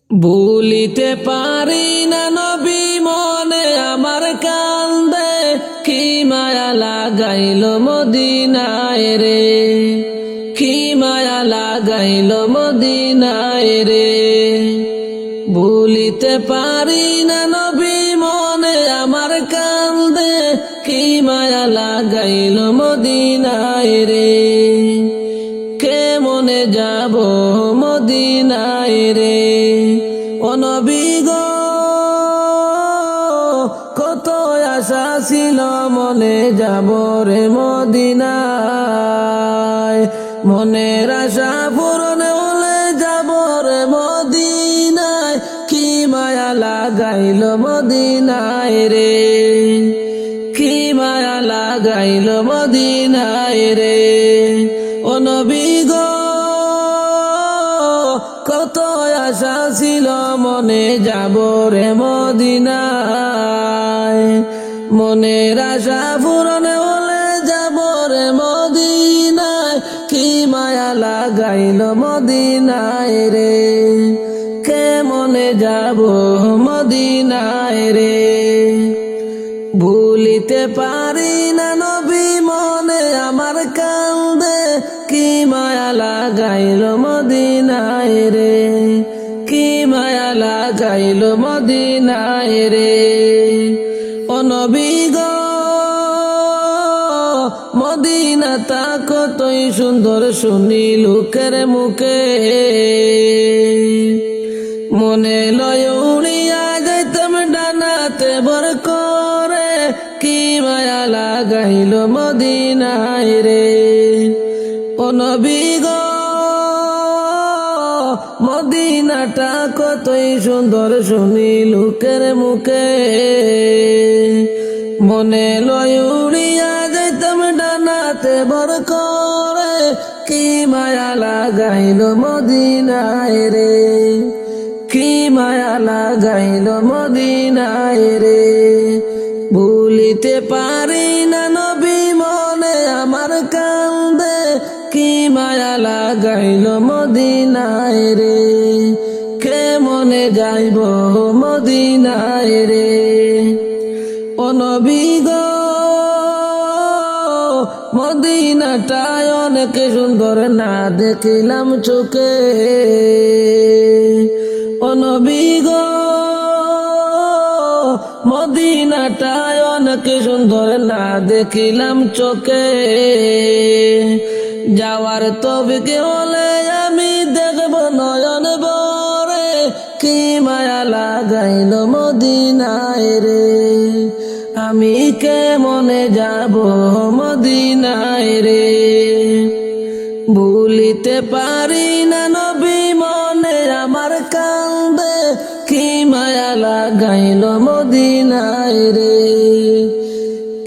ভুলিতে পারি না নবী মনে আমার কান্দে, কি মায়া লাগাইল মদিনায় রে, কি মায়া লাগাইল মদিনায় রে। ভুলিতে পারি না নবী মনে আমার কান্দে, কি মায়া লাগাইল মদিনায় রে। কেমনে যাব মদিনায় রে, ও নবী গো কত আশা ছিল মনে যাব রে মদিনায়। মনের আশা পূরণ হলে যাব রে মদিনায়, কি মায়া লাগাইল মদিনায় রে, কি মায়া লাগাইল মদিনায় রে। ও নবী গো কত আশা ছিল মনে যাব রে মদিনায়। মনের আশা পূরণ হলে যাব রে মদিনায়, কি মায়া লাগাইল মদিনায় রে। কেমনে যাব মদিনায় রে, ভুলিতে পারি না নবী মনে আমার কান্দে, কি মায়া লাগাইল মদিনায় রে, কি মায়া লাগাইল মদিনায় রে। ও নবী গো মদিনাটা কতই সুন্দর শুনি লোকের মুখে, মনে লয় উড়িয়া যাইতাম ডানাতে ভর করে, কি মায়া লাগাইল মদিনায় রে। ও নবী গো মদিনাটা কতই সুন্দর শুনি লোকের মুখে, মনে লয় উড়িয়া যাইতাম ডানাতে ভর করে, কি মায়া লাগাইল মদিনায় রে, কি মায়া লাগাইল মদিনায় রে। ভুলিতে পারি না নবী মনে আমার কান্দে, কি মায়া লাগাইল মদিনায় রে। কেমনে যাইব মদিনায় রে, ও নবী গো মদিনাটায় অনেক সুন্দর না দেখিলাম চোখে। ও নবী গো মদিনাটায় অনেক সুন্দর না দেখিলাম চোখে। যাওয়ার তৌফিক হলে আমি দেখব নয়ন ভরে, কি মায়া লাগাইল মদিনায় রে। আমি কেমনে যাব মদিনায় রে, ভুলিতে পারি না নবী মনে আমার কান্দে, কি মায়া লাগাইল মদিনায় রে,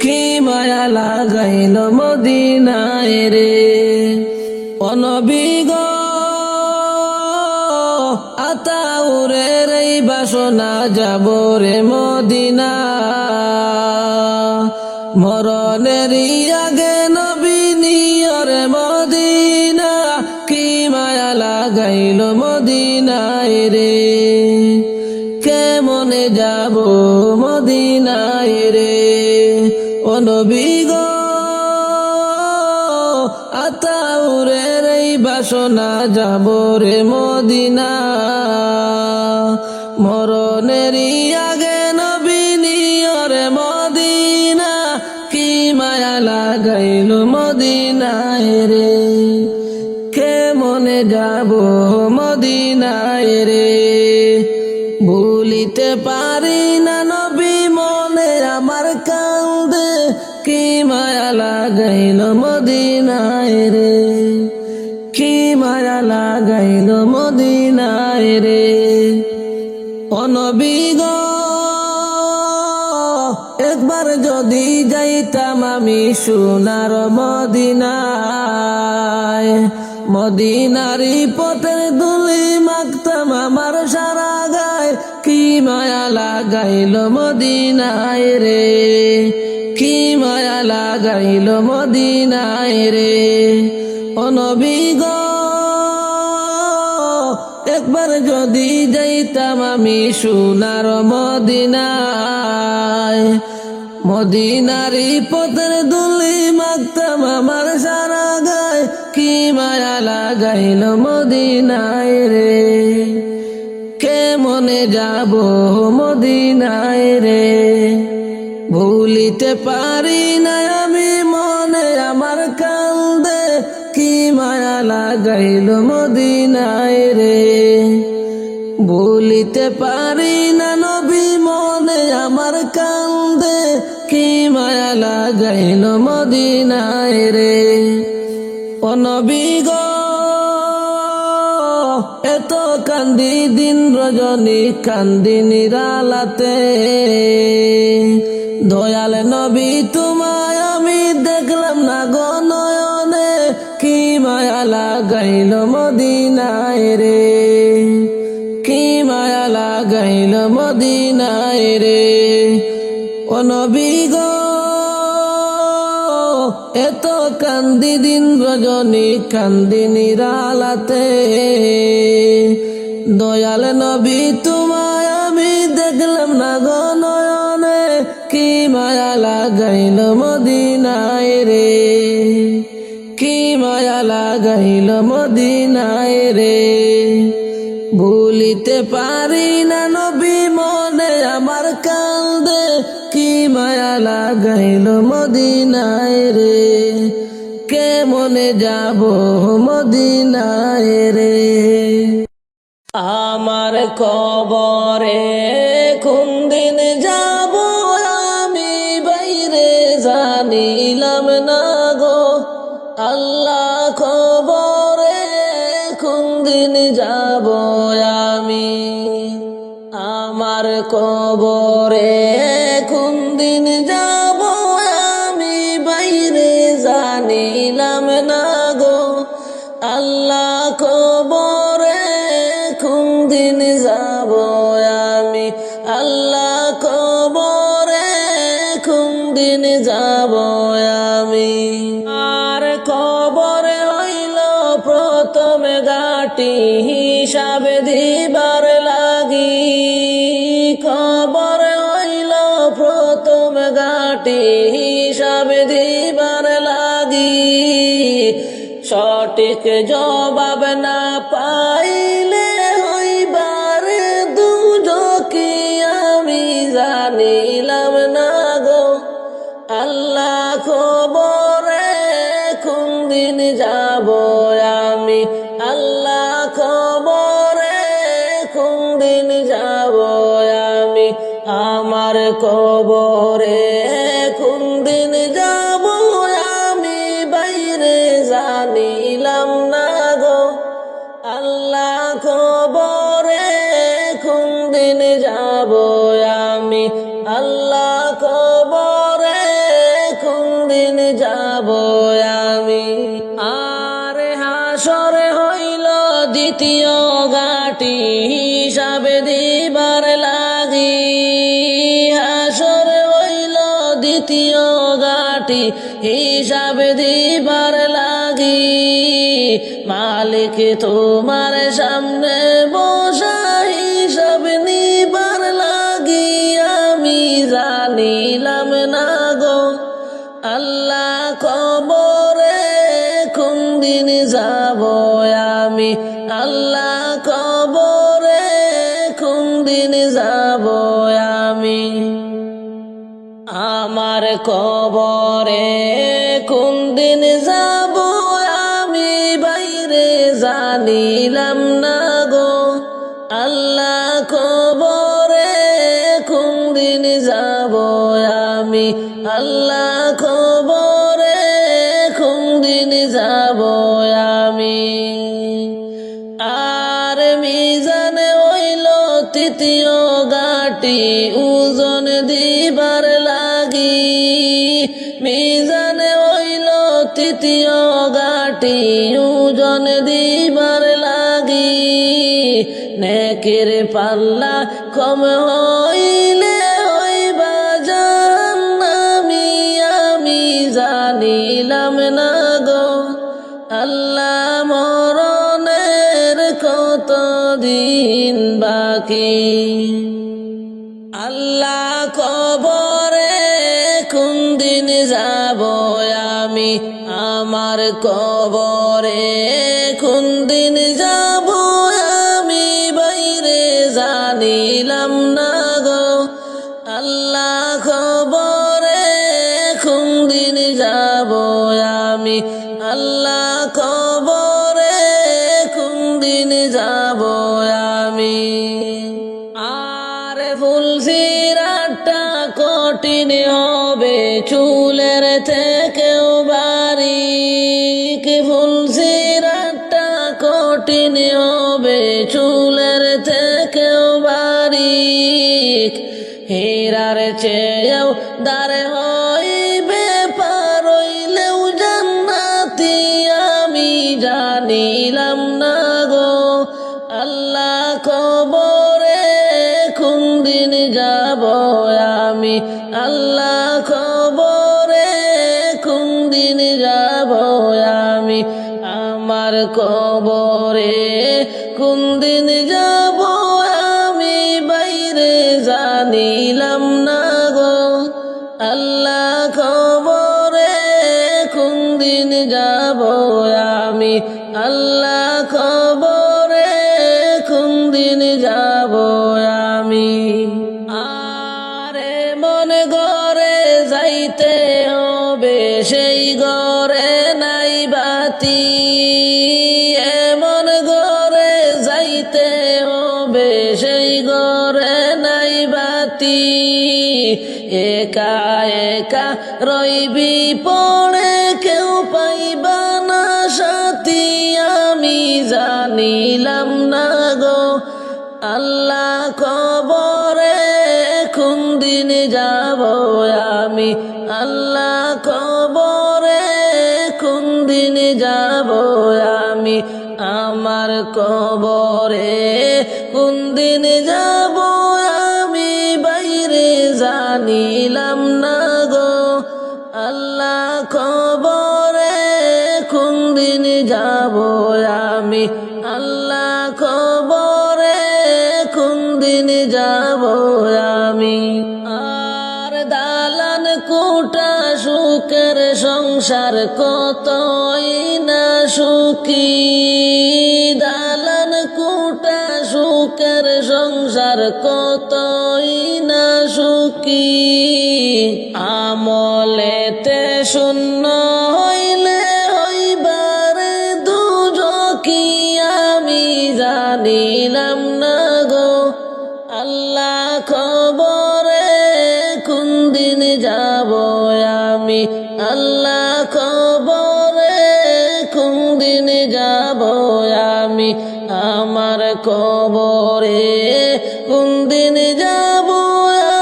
কি মায়া লাগাইল মদিনায় রে। ও নবী গো আতাউরের এই বাসনা যাব রে মদিনা, মরণের আগে নবী নিয়রে মদিনা, কি মায়া লাগাইল মদিনায় রে। কেমনে যাব মদিনায় রে, ও নবী গো আতাউরের এই বাসনা যাব রে মদিনা, মরণের আগে নবী নিয়রে মদিনা, কি মায়া লাগাইল মদিনায় রে। কেমনে যাব মদিনায় রে, ভুলিতে পারি না নবী মনে আমার কান্দে, কি মায়া লাগাইল মদিনায় রে, কি মায়া লাগাইল মদিনায় রে। ও নবী গো একবার যদি যাইতাম আমি সোনার মদিনায়, মদিনারি পথের ধুলি মাখতাম আমার সারা গায়, কি মায়া লাগাইল মদিনায় রে, কি মায়া লাগাইল মদিনায় রে। ও নবী গো একবার যদি যাইতাম আমি সোনার মদিনায়, মদিনারি পথের ধুলি মাখতাম আমার সারা গায়, কি মায়া লাগাইল মদিনায় রে, কেমনে যাব মদিনায় রে, ভুলিতে পারি না আমি মনে আমার কান্দে, কি মায়া লাগাইল মদিনায় রে, ভুলিতে পারি না নবী মনে আমার কান্দে, কি মায়া লাগাইল মদিনায় রে। ও নবী গো এত কান্দি দিন রজনী কান্দি নিরালাতে, দয়াল নবী তোমায় আমি দেখলাম না গো নয়নে, কি মায়া লাগাইল মদিনায় রে, কি মায়া লাগাইল মদিনায় রে। ও নবী গো এত কান্দি দিন রজনী কান্দি নিরালাতে, দয়াল নবী তোমায় আমি দেখলাম না গো নয়নে, কি মায়া লাগাইল মদিনায় রে, কি মায়া লাগাইল মদিনায় রে, ভুলিতে পারি না নবী মনে আমার কান্দে, কি মায়া লাগাইল মদিনায় রে, কেমনে যাব মদিনায় রে। আমার কবরে কোন দিন যাব আমি বাইরে জানিলাম না গো, আল্লাহ কবরে কোন দিন যাব আমি, আমার কবরে কোন দিন যাব আমি বাইরে জানিলাম না গো, আল্লাহ কবরে কোন দিন যাব আমি, আল্লাহ কবরে কোন দিন যাব আমি। আর কবরে হইল প্রথম ঘাটি হিসাব দিবার লাগি, কবরে হইল প্রথম ঘাটি হিসাব দিবার লাগি, সঠিক জবাব না পাইলে হইবার দুজকি আমি জানিলাম না গো, আল্লাহ কবরে কোন দিন যাব আমি, আল্লাহ কবরে কোন দিন যাব আমি, আমার কবরে কোন দিন যাব আমি বাইরে জানিলাম না গো, আল্লাহ কবরে কোন দিন যাব আমি, আল্লাহ কবরে কোন দিন যাব আমি। আর হাসরে হইল দ্বিতীয় ঘাটি হিসাব দিবার লাগি, হাসরে হইল দ্বিতীয় ঘাটি হিসাব দিবার লাগি, মালিক তোমার সামনে বসা হিসাব নিবার লাগি, আমি জানিলাম না গো, আল্লাহ কবরে কোন দিন যাব আমি, আল্লাহ কবরে কোন দিন যাব আমি, আমার কবরে কোন দিন যাব আমি বাইরে জানিলাম না গো, আল্লাহ কবরে কোন দিন যাব আমি, আল্লাহ কবরে কোন দিন যাব আমি। আর মিজানে হইল তৃতীয় ঘাটি ওজন দিবার লাগি, মিজানে হইল তৃতীয় ঘাটি ওজন দিবার লাগি, নেকের পাল্লা কম হইলে হইবা জাহান্নামী, আমি জানিলাম না গো, আল্লাহ মরণের কত দিন দিন বাকি। আল্লাহ কবরে কোন দিন যাব আমি, আমার কবরে কোন দিন যাব আমি, বাইরে জানিলাম না গো। আল্লাহ কবরে কোন দিন যাব আমি, আল্লাহ কবরে কোন দিন যাব আমি। আর ফুলসিরাতটা কঠিন হবে চুলের থেকেও বারিক, ফুলসিরাতটা কঠিন হবে চুলের থেকেও বারিক। হীরার চেয়েও দারে হইবে পার হইলেও জান্নাতি আমি জানিলাম না গো। আল্লাহ কবরে কোন দিন যাব আমি, আল্লাহ কবরে কোন দিন যাব আমি, আমার কবরে কোন দিন যাব আমি, বাইরে জানিলাম না গো। আল্লাহ কবরে কোন দিন যাব আমি, আল্লাহ কবরে কোন দিন যাব আমি। আরে মন ঘরে যাইতে হবে সেই ঘরে নাই বাতি, এমন ঘরে যাইতে হবে সেই ঘরে নাই বাতি। একা একা রইবি পড়ে কেউ পাইবা না সাথী আমি জানিলাম না গো। আল্লাহ কবরে কোন দিন যাব আমি, আল্লাহ কবরে কোন দিন যাব আমি, আমার কবরে কোন দিন যাব আমি, বাইরে জানিলাম না গো। আল্লাহ কবরে কোন দিন যাব আমি, আল্লাহ কবরে কোন দিন যাব আমি। আর দালান কোটা সুখের সংসার কতই না সুখী, দালান কোটা সুখের সংসার কতই না সুখী। আমলেতে শূন্য হইলে হইবারে দুজকি আমি জানিলাম না গো। আল্লাহ কবরে কোন দিন যাব আমি, আল্লাহ কবরে কোন দিন যাব আমি, আমার কবরে কোন দিন যাব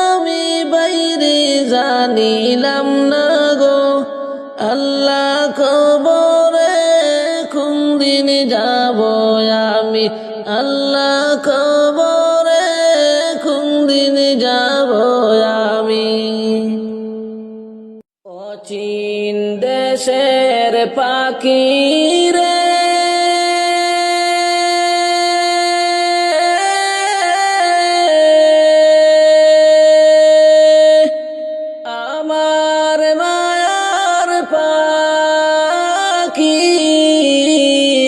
আমি, বাইরে জানিলাম না গো। আল্লাহ কবরে কোন দিন যাব আমি, আল্লাহ কবরে কোন দিন যাব আমি। অচিন দেশের পাখি রে আমার মায়ার পাখি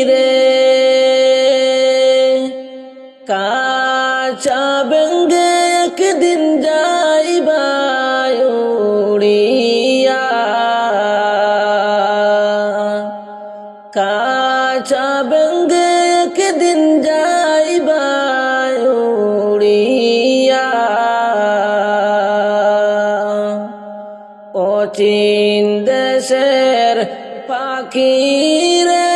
রে, কাঁচা বেঙ্গে একদিন যাইবা উড়িয়া, কাঁচা বেঙ্গে একদিন যাইবা উড়িয়া। অচিন দেশের পাখি রে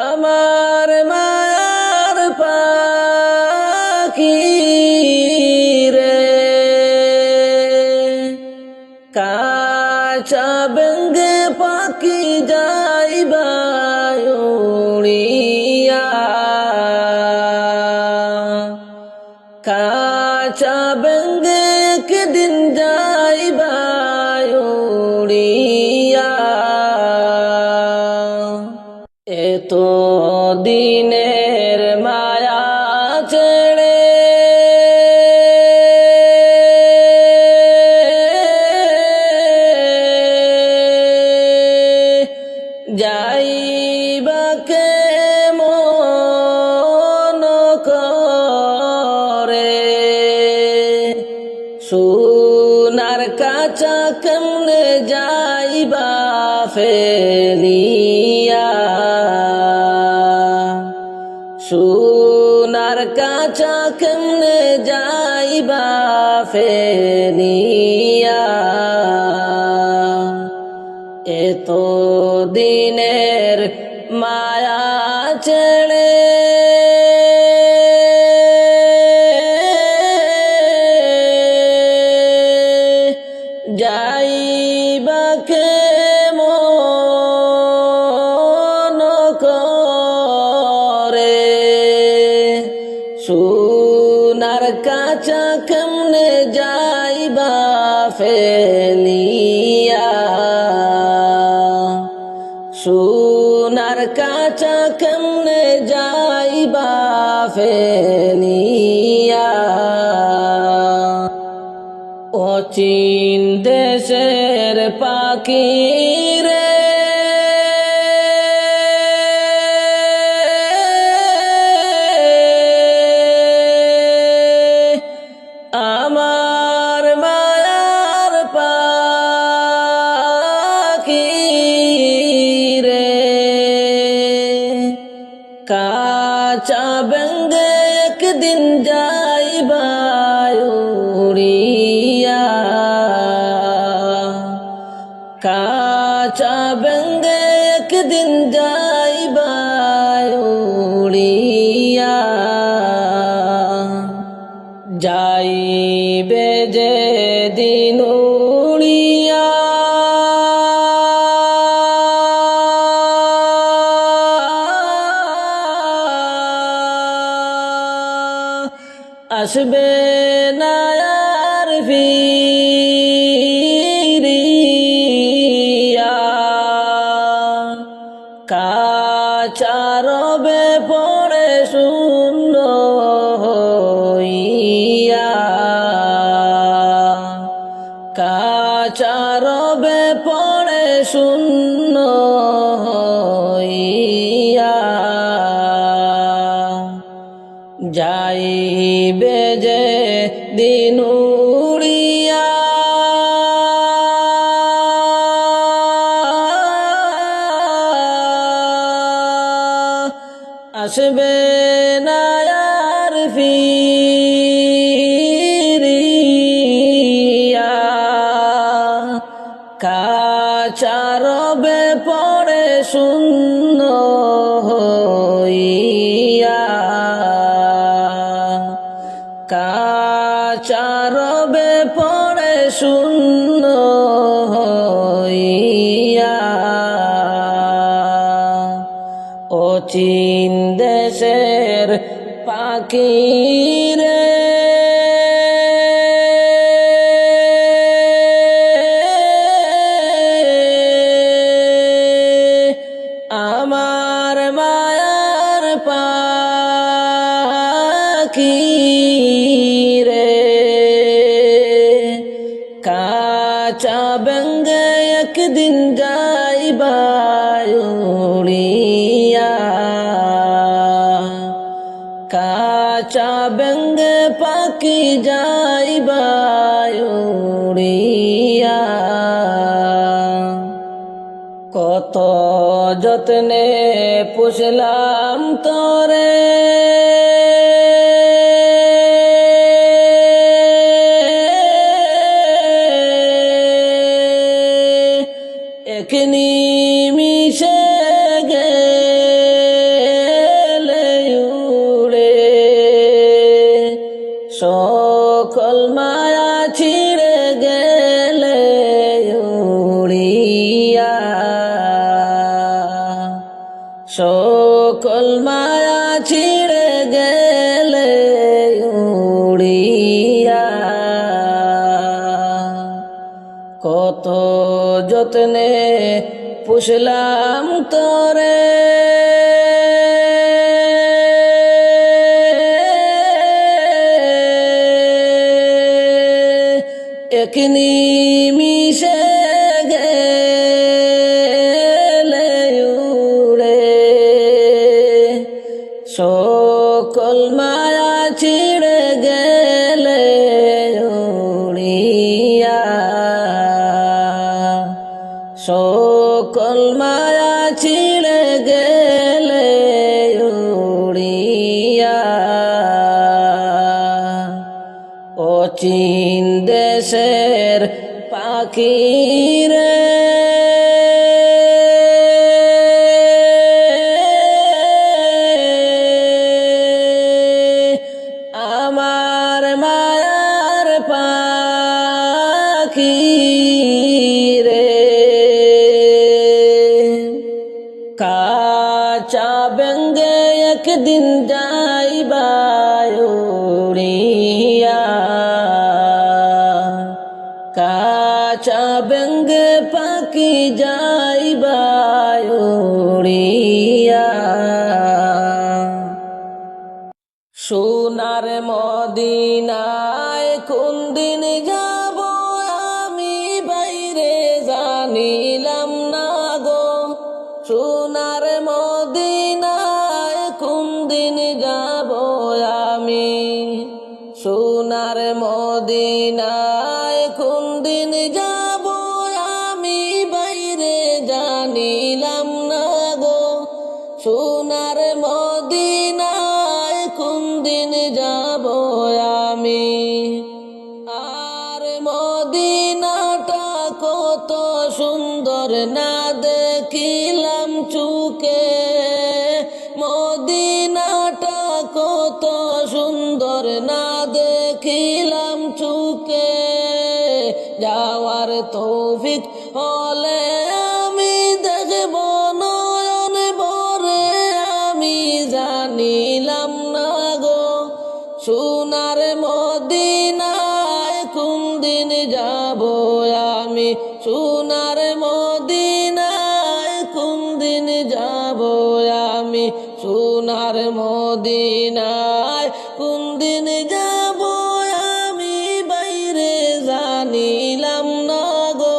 আমার মায়ার পাখি রে, কাঁচা বেঙ্গে পাখি যাইবা উড়িয়া, কাঁচা বেঙ্গে একদিন যাইবা যাইবা ফেলিয়া, সোনার কাঁচা কেমনে যাইবা ফেলিয়া, এত দিনের মায়া ছেড়ে যাইবা কেমন করে, সোনার কাঁচা কেমনে যাইবা ফেলিয়া, সোনার কাঁচা কেমনে যাইবা ফেলিয়া, অচিন দেশের পাখি রে আমার মায়ার পাখি রে, কাঁচা বেঙ্গে একদিন যাইবা উড়িয়া, কাঁচা বেঙ্গে একদিন যাইবা উড়িয়া, যাইবে যে দিন উড়িয়া, আসবে না আর ফিরিয়া, কাঁচা রবে পড়ে শূন্য হইয়া, কাঁচা রবে পড়ে শূন্য হইয়া, যাইবে যে দিন উড়িয়া, আসবে না আর ফিরিয়া, কাঁচা রবে পড়ে শূন্য হইয়া, কাঁচা রবে পড়ে শূন্য হইয়া, অচিন দেশের পাখি রে আমার মায়ার পাখি রে, কাঁচা বেঙ্গে একদিন যাইবা উড়িয়া, কাঁচা বেঙ্গে পাখি যাইবা উড়িয়া, কত যত্নে পুষলাম তরে এক নিমিষে গেলে উড়ে, সকল মায়া ছিঁড়ে গেলে উড়িয়া, সকল মায়া ছিঁড়ে গেলে উড়িয়া, কত যত্নে পুষলাম তরে এক নিমিষে গেলে উড়ে, সকল মায়া ছিঁড়ে গেলে উড়িয়া। সকল মায়া ছিঁড়ে গেলে উড়িয়া অচিন দেশের পাখি রে আমার মায়ার পাখি রে কাঁচা বেঙ্গে একদিন যাইবা উড়িয়া কাঁচা বেঙ্গে পাখি যাইবা উড়িয়া সোনার মদিনায় কোন দিন যাব আমি বাইরে জানিলাম না গো সোনার মদিনায় কোন দিন যাব আমি সোনার মদিনায় কোন দিন যাব আমি বাইরে জানিলাম না গো সোনার মদিনায় কোন দিন যাব আমি আর মদিনাটা কত সুন্দর না দেখিলাম চুকে মদিনাটা কত সুন্দর না দেখিলাম চুকে যাওয়ার তৌফিক হলে আমি দেখব নয়ন ভরে আমি জানিলাম না গো সোনার মদিনায় কোন দিন যাব আমি সোনার মদিনায় কোন দিন যাব আমি সোনার মদিনায় কোন দিন যাব আমি বাইরে জানিলাম না গো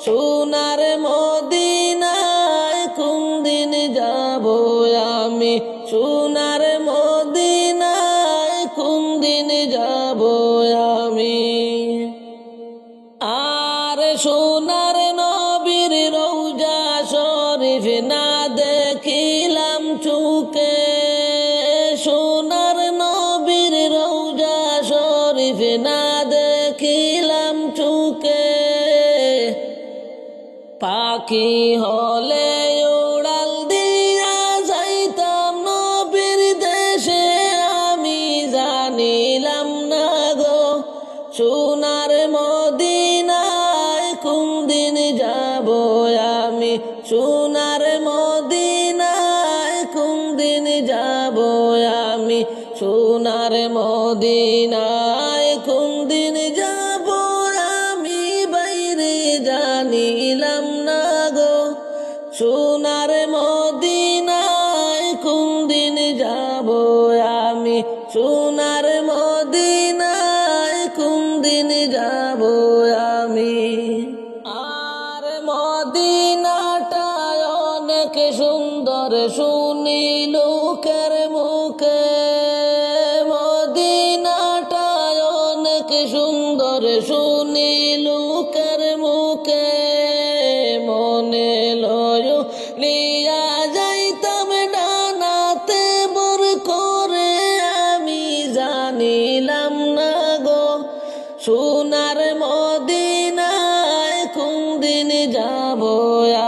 সোনার মদিনায় কোন দিন যাব আমি সোনার মদিনায় কোন দিন যাব আমি আর সোনার নবীর রওজা শরীফ না দেখিলাম চুকে সোনার নবীর রওজা শরীফ না দেখিলাম চুকে পাখি হলে উড়াল দিয়া যাইতাম নবীর দেশে আমি জানিলাম না গো সোনার মদিনায় কোন দিন যাব আমি সোনার মদিনায় কোন দিন যাব আমি সোনার মদিনায় কোন দিন যাব আমি বাইরে জানিলাম না গো সোনার মদিনায় কোন দিন যাব আমি সোনার মদিনায় কোন দিন যাব আমি আর মদিনাটা অনেক সুন্দর শুনি লোকের মুখে মদিনাটা অনেক সুন্দর শুনি লোকের মুখে মনে লয় লিয়া যাইতাম ডানাতে বর করে আমি জানিলাম না গো সোনার মদিনায় কোন দিন যাব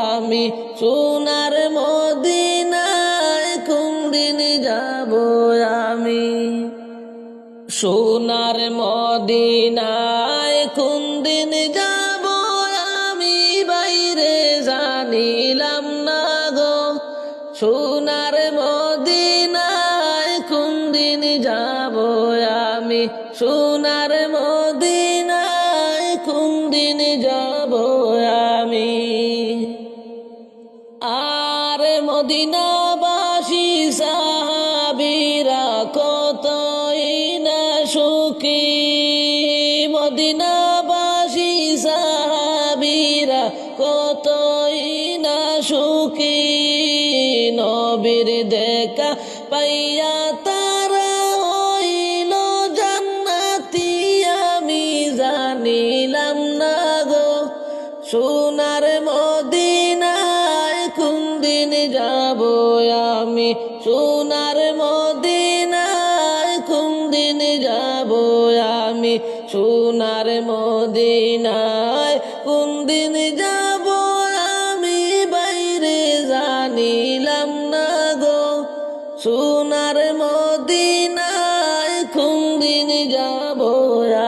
আমি সোনার মদিনায় কোন দিন যাব আমি সোনার মদিনায় কোন দিন যাব আমি বাইরে জানিলাম না গো সোনার মদিনায় কোন দিন যাব আমি সোনার মদিনায় কোন দিন যাব আমি আর মদিনাবাসী সাহাবীরা কতই না সুখী মদিনাবাসী সাহাবীরা কতই না সুখী নবীর দেখা পাইয়া তারা হইল জান্নাতি আমি জানিলাম না গো সোনার আমি সোনার মদিনায় কোনদিন যাব আমি সোনার মদিনায় কোনদিন যাব আমি বাইরে জানিলাম না গো সোনার মদিনায় কোনদিন যাব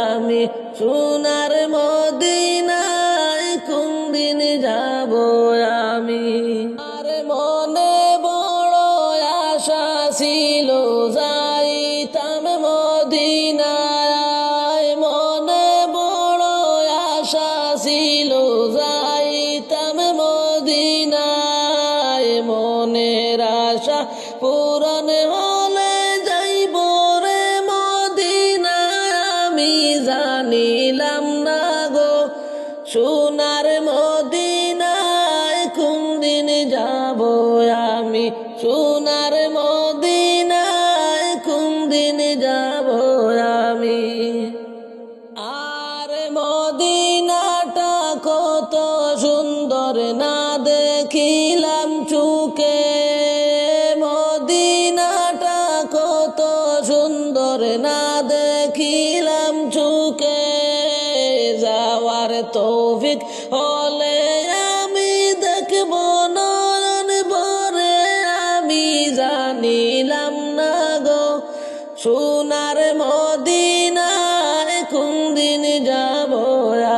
আমি সোনার মদিনায় কোনদিন যাব আমি আর মনে বড় আশা ছিল যাইতাম মদিনায় মনে বড় আশা ছিল যাইতাম মদিনায় মনের আশা পূরণ হলে যাইব রে মদিনায় আমি জানিলাম না গো সোনার মদিনায় কোনদিন যাব আমি সোনার মদিনায় কোনদিন যাব আমি আর মদিনাটা কত সুন্দর না দেখিলাম চোখে মদিনাটা কত সুন্দর না দেখিলাম চোখে যাওয়ার তৌফিক হলে আমি দেখব নয়ন ভরে আমি জানিলাম না গো সোনার মদিনায় কোনদিন যাব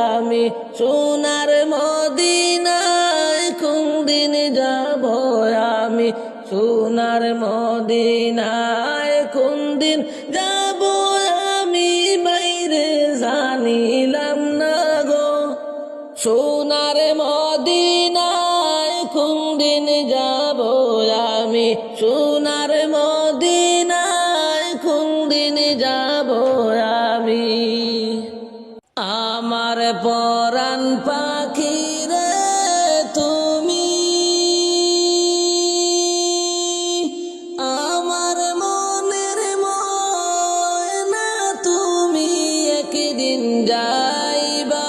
আমি সোনার মদিনায় কোনদিন যাব আমি সোনার মদিনায় কোনদিন যাব আমি বাইরে জানিলাম না গো সোনার মদিনায় কোনদিন যাব আমি সোনার মদিনায় কোনদিন যাব আমি আমার পরাণ পাখি রে তুমি আমার মনের ময়না তুমি একদিন যাইবা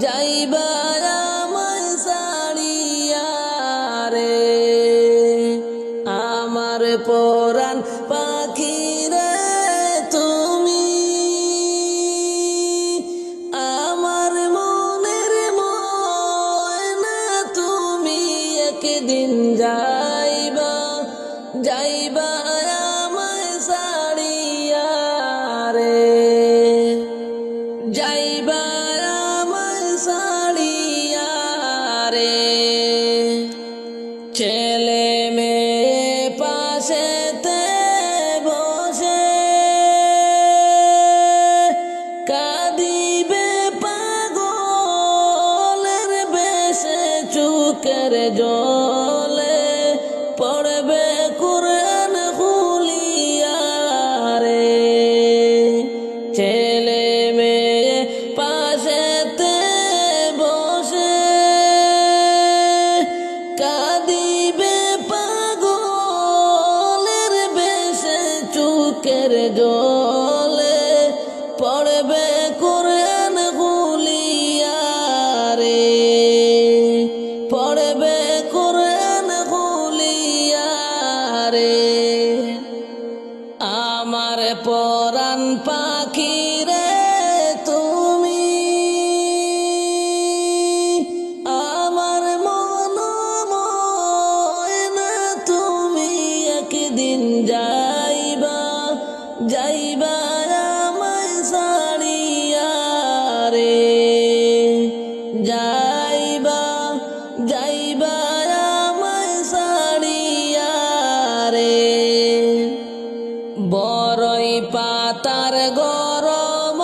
যাইবা আমায় ছাড়িয়া রে আমার পরাণ পাখি রে তুমি আমার মনের ময়না তুমি একদিন যাইবা যাইবা আমায় ছাড়িয়া রে যাইবা আমায় ছাড়িয়া রে ছেলে মেয়ে পাশেতে বসে কাঁদিবে পাগলের বেশে চোখের জলে পড়বে কুরআন খুলিয়া রে ছেলে মেয়ে পাশেতে বসে কাঁদিবে পাগলের বেশে চোখের জলে পড়বে কুরআন খুলিয়া রে পড়বে কুরআন খুলিয়া রে আমার পরাণ পাখি রে তুমি আমার মন ময়না তুমি একদিন যাইবা যাইবা আমায় ছাড়িয়া রে যাইবা যাইবা আমায় ছাড়িয়া রে বড়ই পাতার গরম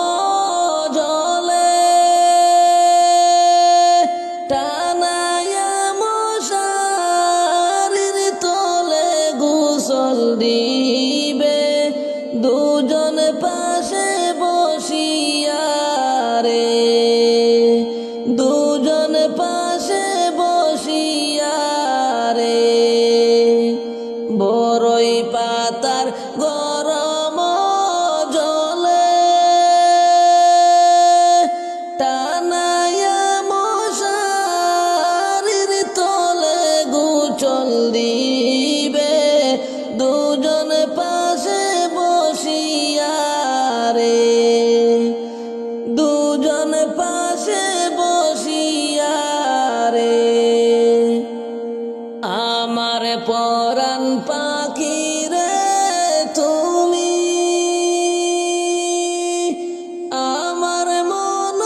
জলে টানায়া মশারির তলে গোসল দিবে দুজন পাশে বসিয়া রে দুজন পাশে বসিয়া রে বড়ই পাতার গরম জলে টানায়া মশারির তলে গোসল দিবে পরাণ পাখি রে তুমি, আমার মন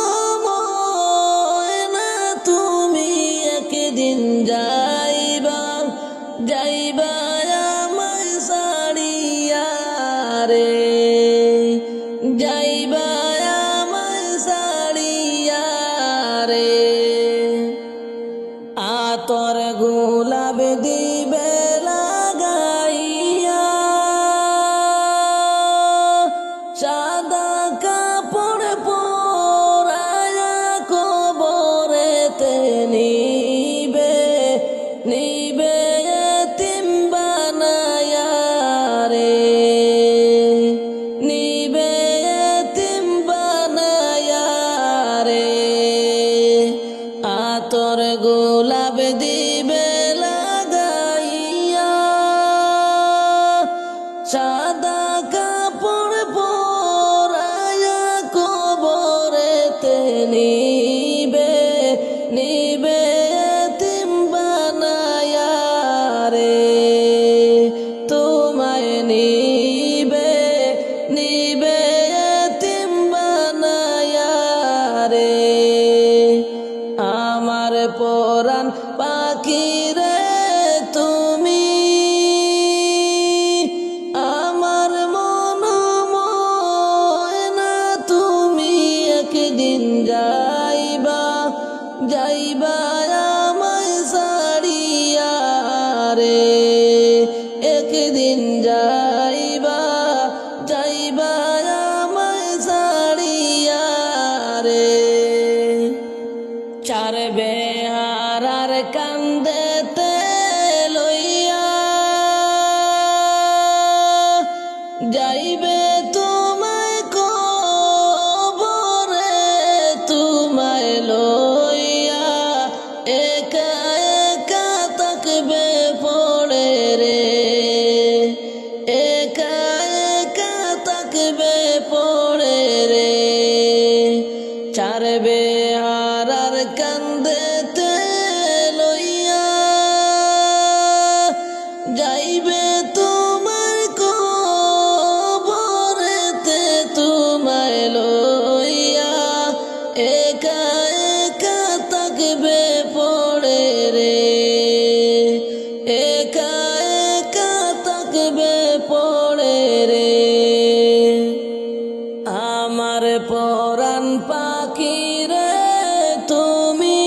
ময়না তুমি, একদিন যাইবা যাইবা আমায় ছাড়িয়া রে, যাইবা আমায় ছাড়িয়া রে। আতর গোলাপ দিবে লাগাইয়া, সাদা কাপড় পরায়া কবরেতে নিবে নিবে এতিম বানায়া রে, নিবে এতিম বানায়া রে। আতর গোলাপ দিবে লাগাইয়া, সাদা কাপড় পরায়া কবরেতে নিবে নিবে এতিম বানায়া রে, তোমায় নিবে নিবে এতিম বানায়া রে। আমার পরাণ পাখি রে তুমি, আমার মন ময়না তুমি, একদিন যাইবা যাইবা আমায় ছাড়িয়া রে, একদিন যাইবা যাইবা আমায় ছাড়িয়া রে। চার বেহারার কান্দেতে লইয়া, যাইবে তোমায় কবরে তোমায় লইয়া, একা একা থাকবে পড়ে রে, একা একা থাকবে পড়ে রে। চার বেহারার কান্দেতে লইয়া, যাইবে তোমার কবরেতে তোমায় লইয়া, একা একা থাকবে পড়ে রে, একা একা থাকবে পড়ে রে। আমার পরাণ পাখি রে তুমি,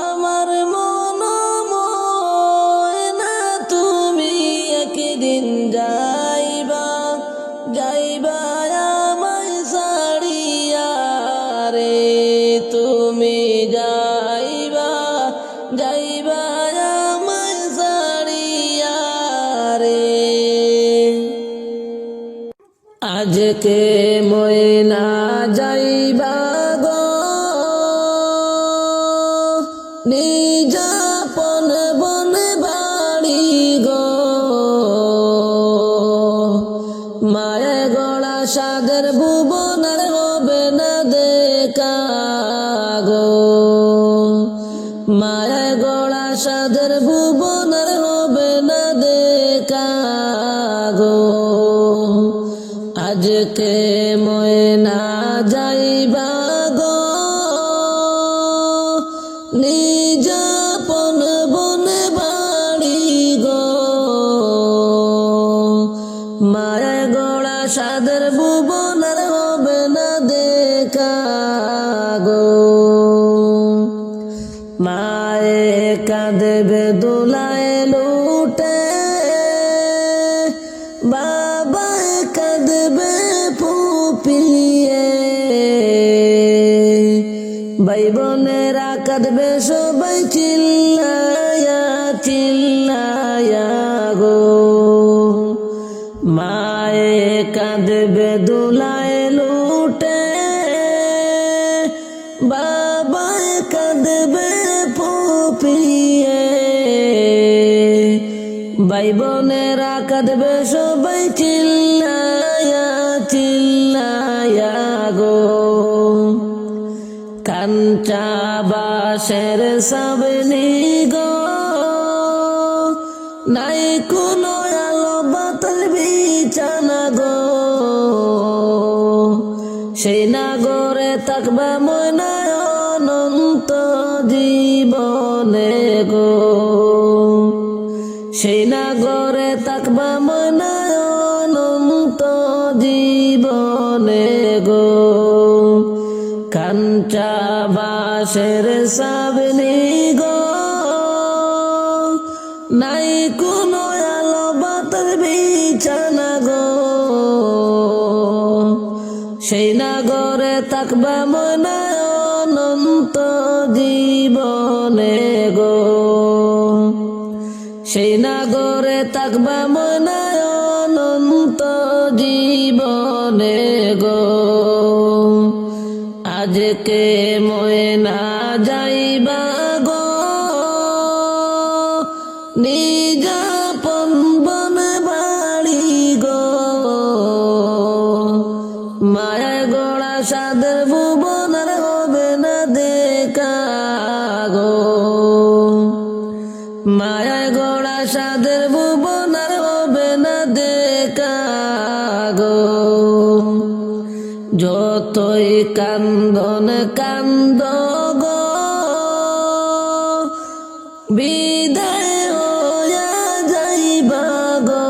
আমার মন ময়না তুমি, একদিন যাইবা যাইবা আমায় ছাড়িয়া রে, তুমি যাইবা যাইবা আমায় ছাড়িয়া রে। আজকে ময়না যাইবা গো নিজাপন বন বাড়ি গো, মায়ে গড়া সাদের ভুবনের হবে না দেখা গো, মায়ে গড়া সাদের ভুবনের হবে না দেখা গো। আজকে ময়না যাইবা গো নিজাপন বন বাড়ি গো, মায়া গড়া সাদের ভুবনের হবে না দেখা গো। মায়ে কাঁদবে দোলায় লুটে, বাবায় কাঁদবে ফুপিয়ে, ভাই বোনেরা কাঁদবে সবাই চিল্লায়া চিল্লায়া গো। মায়ে কাঁদবে দোলায় লুটে, বাবায় কাঁদবে ফুপিয়ে, ভাই বোনেরা কাঁদবে সবাই চিল্লায়া চিল্লায়া গো। কান কাঞ্চা বাসের সাবনি গো নাই কোনো আলো বাতাল বিছানা গো সেই নাগরে থাকবা ময়নায় অনন্ত জীবনে গো সেই নাগরে থাকবা ময়নায় অনন্ত জীবনে গো কাঞ্চা বাসের সাবনি গো নাই কোনো আলো বাতাল বিছানা গো সেই নাগরে থাকবা ময়নায় অনন্ত জীবনে গো সেই নাগরে থাকবা ময়নায় অনন্ত জীবনে গো আজকে ময়না যাইবা গো নিজ আপন বনে বাড়ি গো মায়া গোড়া সাদের ভুবনের হবে না দেখা গো মায়া গোড়া সাদের ভুবনের হবে না দেখা গো যতই কান্দন কান্দ গো বিদায় হইয়া যাইবা গো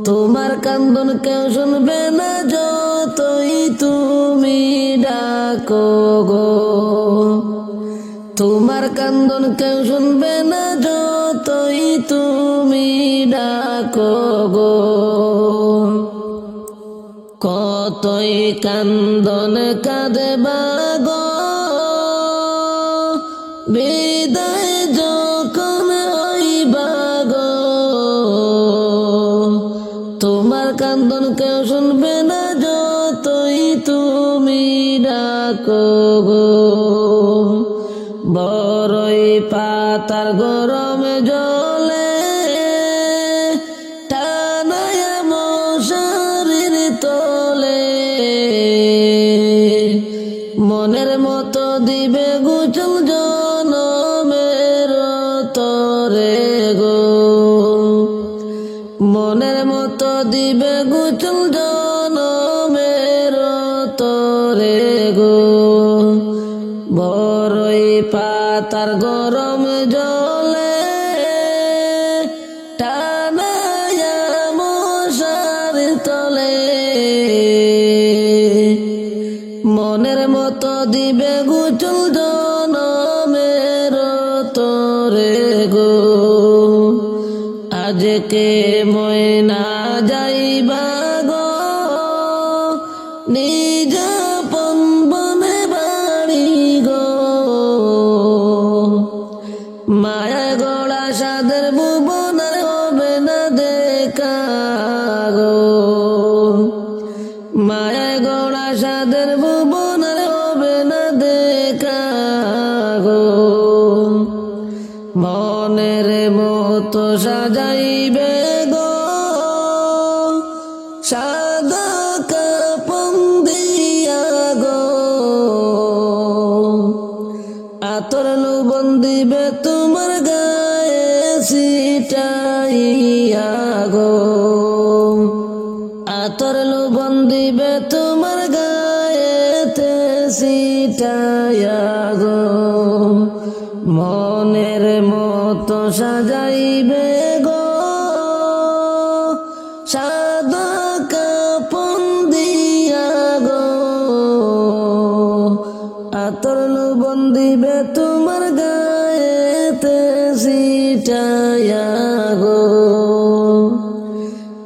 তোমার কান্দন কেউ শুনবে না যতই তুমি ডাকো গো তোমার কান্দন কেউ শুনবে না যতই তুমি ডাকো গো কতই কান্দন কাঁদবা গো বিদায় যখন হইবা গো তোমার কান্দন কেউ শুনবে না যতই তুমি ডাকো গো বড়ই পাতার গরম জলে টানায়া মশারির তলে মনের মতো দিবে গুচল জনমের তরে গো মনের মতো দিবে গুচল জনমের তরে গো বড়ই পাতার গরম জলে টানায়া মশারির তলে মনের মতো দিবে গুচল জনমের তরে গো আজকে ময়না যাইবা গো নিজ আপন বনে বাড়ি গো মায়া গোড়া সাদের ভুবনের হবে না দেখা গো মায়া গোড়া সাদের ভুবনের হবে না দেখা গো মনের মতো সাজাইবে গো সাদা কাপন দিয়া গো আতর লুবন দিবে তোমার গায়ে ছিটাইয়া গো আতর লুবন দিবে তোমার গায়েতে ছিটাইয়া গো মনের মতো সাজাইবে গো সাদা কাপন দিয়া গো আতর লুবন দিবে তোমার গায়েতে ছিটাইয়া গো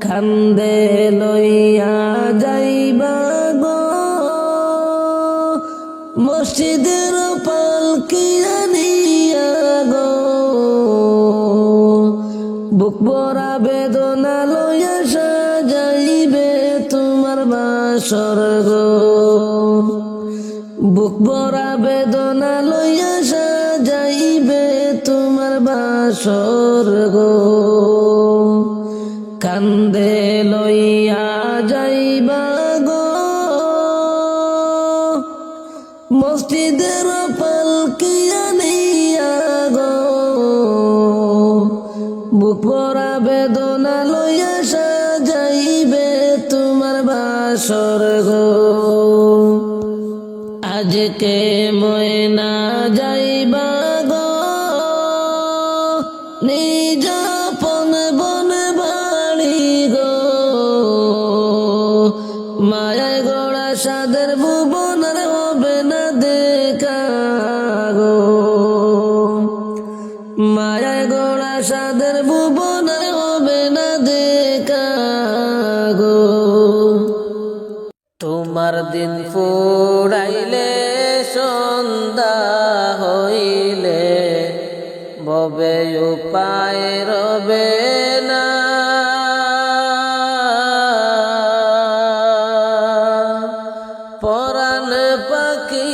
কান্দে লইয়া যাইবা গো মসজিদের পালকি আনিয়া গো বুক ভরা বেদনা লইয়া সাজাইবে তোমার বাসর গো বুক ভরা বেদনা লইয়া সাজাইবে তোমার বাসর গো কান্দে লইয়া যাইবা গো মসজিদের পালকি আনিয়া গো বুক ভরা বেদনা লইয়া সাজাইবে তোমার বাসর গো। আজকে ময়না যাইবা গো নিজ আপন বন বাড়ি গো, মায়ায় গোড়া সাদের ভুবনের হবে না দেখা গো, মায়ায় গোড়া সাদের ভুবনের হবে না দেখা গো। তোমার দিন ফুরাইলে সন্ধ্যা হইলে ববে উপায় রবে না, পরাণ পাখি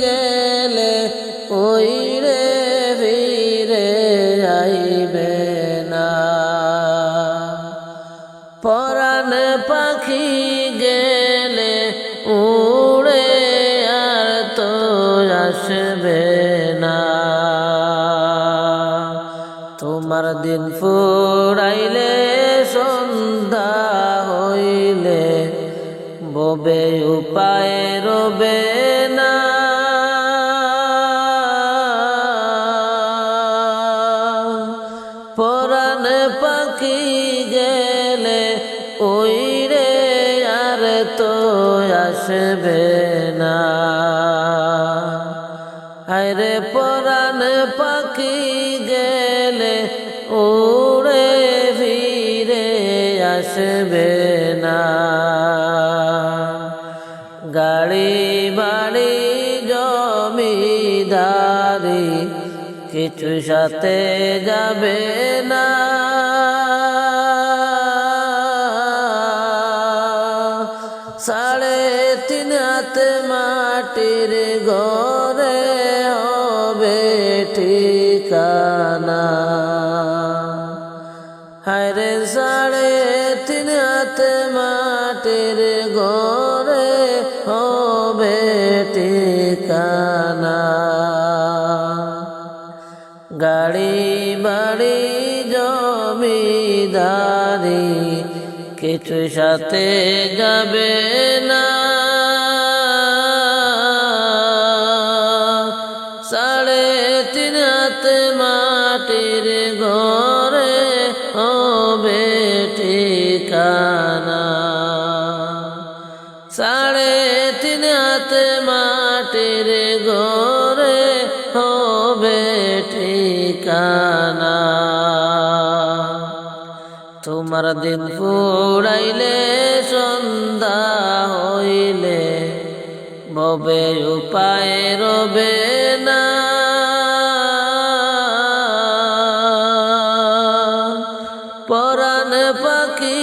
গেলে ওইরে ফিরে আইবে না, পরাণ পাখি গেলে উড়ে আর তো আসবে না। তোমার দিন ফুরাইলে সন্ধ্যা হইলে ববে উপায় রবে না, পরাণ পাখি গেলে ওইরে আর তো আসবে না। আরে পরাণ পাখি গেলে উড়ে ফিরে আসবে না, গাড়ি বাড়ি জমিদারি কিছু সাথে যাবে না, সাড়ে তিন হাত মাটির ঘরে হবে ঠিকানা, হায়রে সাড়ে তিন হাত মাটির ঘরে হবে ঠিকানা, গাড়ি বাড়ি জমিদারি কিছু সাথে যাবে না, সাড়ে তিন হাত মাটির ঘরে হবে ঠিকানা, সাড়ে তিন হাত মাটির ঘরে হবে ঠিকানা। তোমার দিন ফুরাইলে সন্ধ্যা হইলে ববে উপায় রবে না, পরাণ পাখি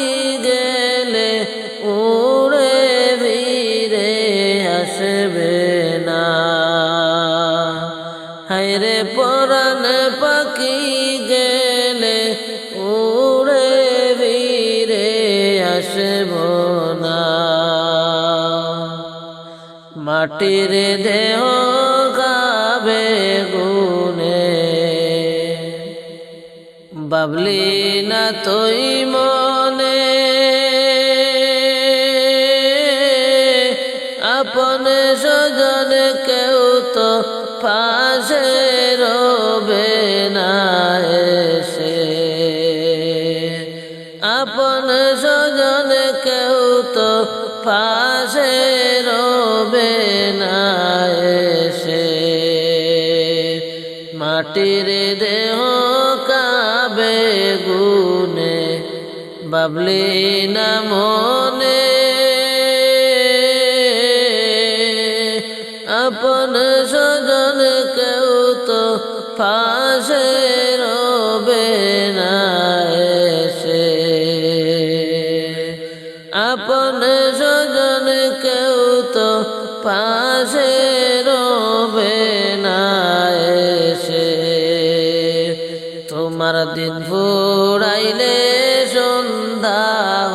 গেলে উড়ে ফিরে আসবে না, হায়রে পরাণ পাখি গেলে উড়ে ফিরে আসব না। মাটির দেহ গাবে গুনে বাবলি না তুই মনে, আপন স্বজন কেউ তো পাশে রবে না এসে, আপন স্বজন কেউ তো পাশে রবে না এসে, মাটির দেহ কাবে গুনে বাবলি না মনে, আপন স্বজন কেউ তো পাশে রবে না এসে, আপন স্বজন কেউ তো পাশে রবে না এসে। তোমার দিন ফুরাইলে সন্ধ্যা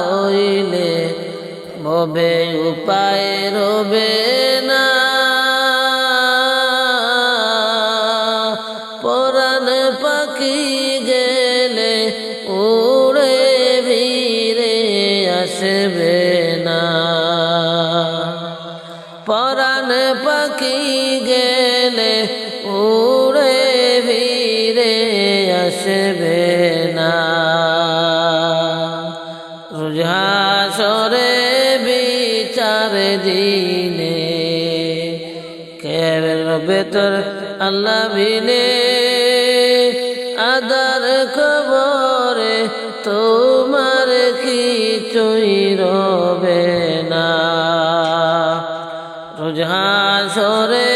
হইলে ববে উপায় রবে না। গেলে উড়ে ফিরে আসবে না। রোজ হাসরে বিচার দিনে কের ভেতর আল্লাহ বিনে আদার খবরে তোমার কিছুই রবে না। রোজ হাসরে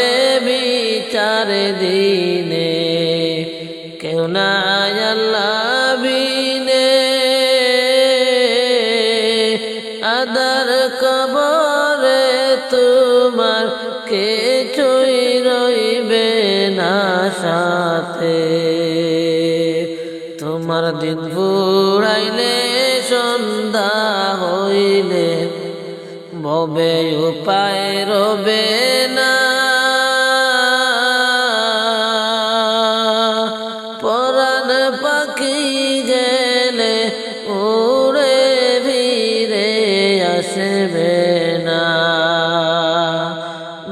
বিচার দিনে কেউ নাই আল্লাহ বিনে আদার কবরে তোমার কিছুই রইবে না সাথে। তোমার দিন ফুরাইলে সন্ধ্যা হইলে ভবে উপায় রবে না। পরাণ পাখি গেলে উড়ে ফিরে আসবে না।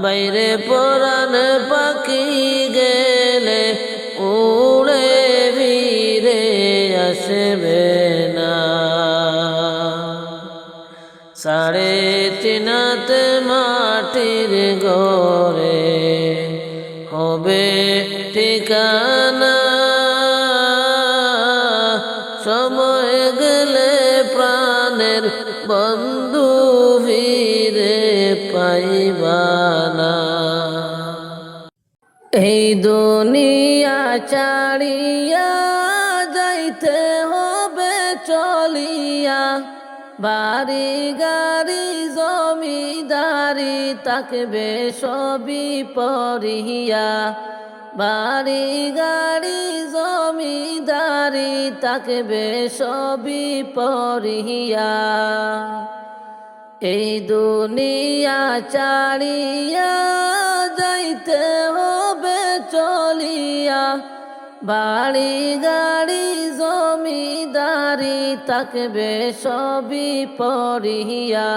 বাইরে পরাণ পাখি গেলে উড়ে ফিরে আসবে না। 3.5 হাত মাটির ঘরে হবে ঠিকানা। সময় গেলে প্রাণের বন্ধু ফিরে পাইবা না। এই দুনিয়া ছাড়িয়া যাইতে হবে চলিয়া। বাড়ি গাড়ি জমিদারি থাকবে সবই পরিয়া। বাড়ি গাড়ি জমিদারি থাকবে সবই পরিয়া। এই দুনিয়া ছাড়িয়া যাইতে হবে চলিয়া। বাড়ি গাড়ি জমিদারি থাকবে সবই পরিয়া।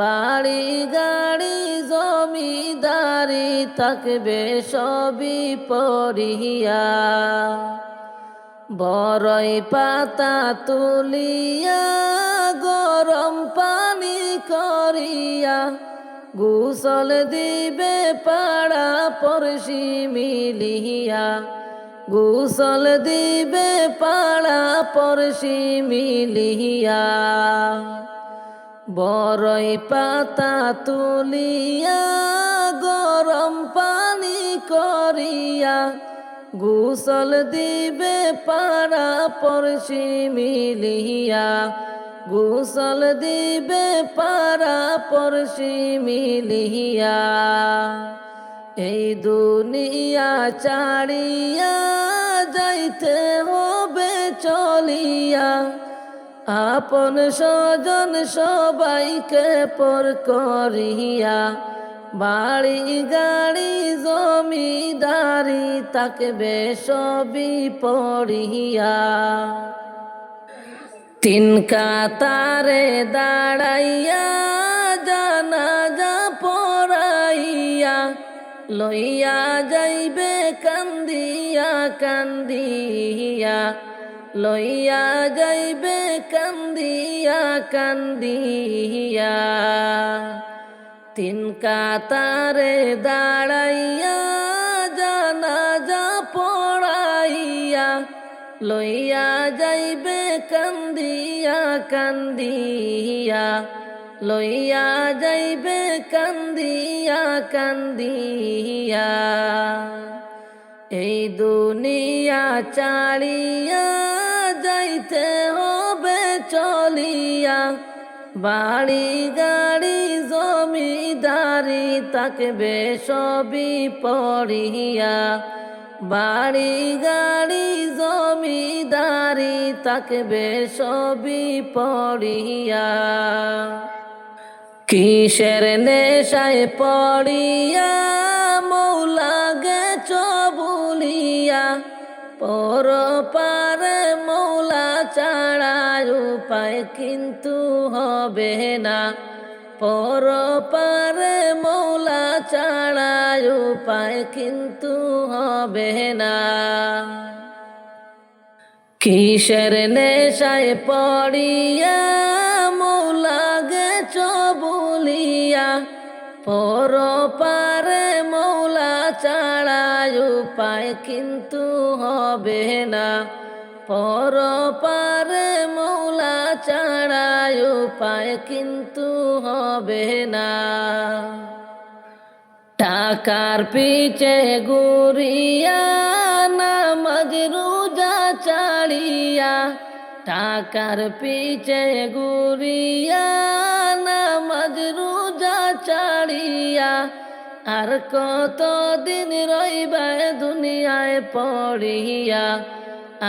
বাড়ি গাড়ি জমিদারি থাকবে সবই পরিয়া। বড়ই পাতা তুলিয়া গরম পানি করিয়া গোসল দিবে পাড়া পড়শি মিলিয়া। গোসল দিবে পাড়া পড়শি মিলিয়া। বড়ই পাতা তুলিয়া গরম পানি করিয়া গোসল দিবে পাড়া পড়শি মিলিয়া। গোসল দিবে পাড়া পড়শি মিলিয়া। এই দুনিয়া ছাড়িয়া যাইতে হবে চলিয়া। আপন স্বজন সবাইকে পর করিয়া। বাড়ি গাড়ি জমিদারি থাকবে সবই পড়িয়া। 3 কাতারে দাঁড়াইয়া জানাজা পড়াইয়া লইয়া যাইবে কান্দিয়া কান্দিয়া। লইয়া যাইবে কান্দিয়া কান্দিয়া। 3 কাতারে দাঁড়াইয়া জানাজা পড়াইয়া লইয়া যাইবে কান্দিয়া কান্দিয়া। লইয়া যাইবে কান্দিয়া কান্দিয়া। এই দুনিয়া ছাড়িয়া যাইতে হবে চলিয়া। বাড়ি গাড়ি জমিদারি থাকবে সবই পড়িয়া। বাড়ি গাড়ি জমিদারি থাকবে সবই পড়িয়া। কিসের নেশায় পড়িয়া মৌলা গেছ বলিয়া। পর পারে মৌলা ছাড়া উপায় কিন্তু হবে না। পর পারে মৌলা ছাড়া উপায় কিন্তু হবে না। কিসের নেশায় পড়িয়া মৌলা গেছ বলিয়া, পর পারে মৌলা ছাড়া উপায় কিন্তু হবে না। পর পারে মৌলা ছাড়া উপায় কিন্তু হবে না। টাকার পিছে ঘুরিয়া নামাজ রোজা ছাড়িয়া, টাকার পিছে ঘুরিয়া নামাজ রোজা ছাড়িয়া, আর কতদিন রইবা দুনিয়ায় পড়িয়া,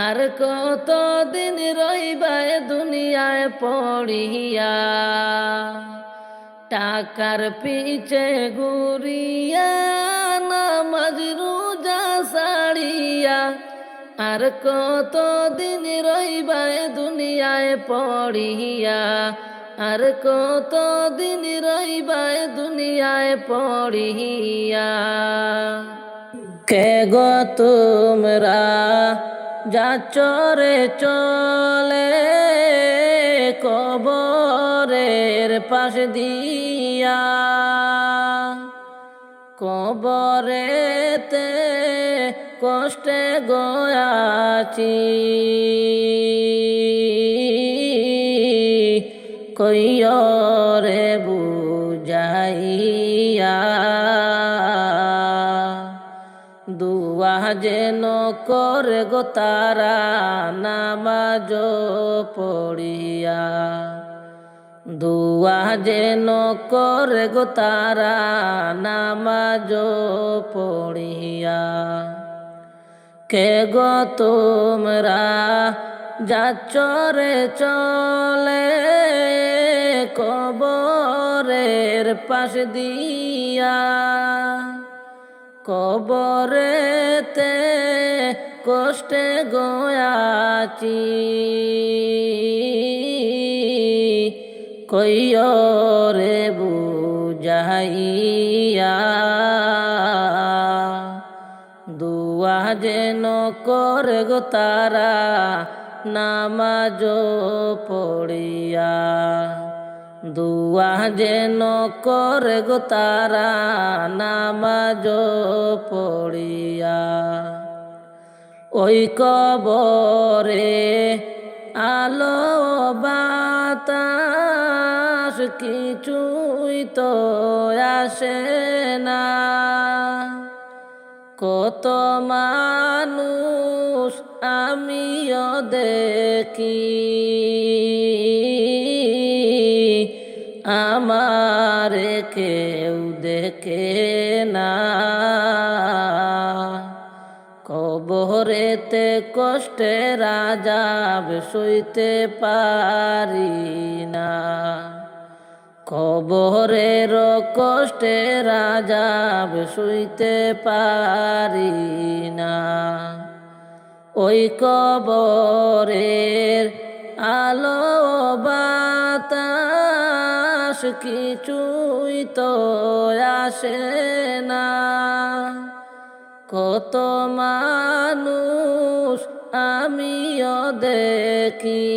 আর কতদিন রইবা দুনিয়ায় পড়িয়া। টাকার পিছে ঘুরিয়া নামাজ রোজা ছাড়িয়া, আর কতদিন রইবা দুনিয়ায় পড়িয়া, আর কতদিন রইবা দুনিয়ায় পড়িয়া। কে গো তোমরা যাচ্ছ রে চলে কবরের পাশ দিয়া, কবরেতে কষ্টে গয়াছি, কইরে বুঝাইয়া। দুয়া যেন করে গো তারা নামাজ পড়িয়া, দুয়া যেন করে গো তারা নামাজ পড়িয়া। কে গো তোমরা যাচ্ছ রে চলে কবরের পাশ দিয়া, কবরেতে কষ্টে গয়াছি, কইরে বুঝাইয়া। দুয়া যেন করে গো তারা নামাজ পড়িয়া, দুয়া যেন করে গো তারা নামাজ পড়িয়া। ওই কবরে আলো বাতাস কিছুই তো আসে না, কত মানুষ আমিও দেখি, আমারে কেউ দেখে না। কবরেতে কষ্টের আযাব সইতে পারি না, কবরের কষ্টের আযাব সইতে পারি না। ওই কবরের আলো বাতাস কিছুই তো আসে না, কত মানুষ আমিও দেখি,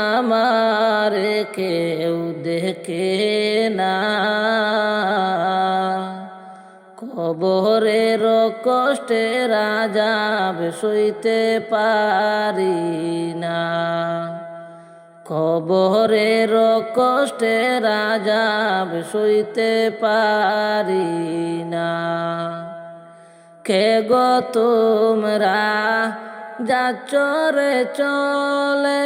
আমার কেউ দেখে না। কবরের কষ্টের আযাব সইতে পারি না, কবরের কষ্টের আযাব সইতে পারি না। কে গো তোমরা যাচ্ছ রে চলে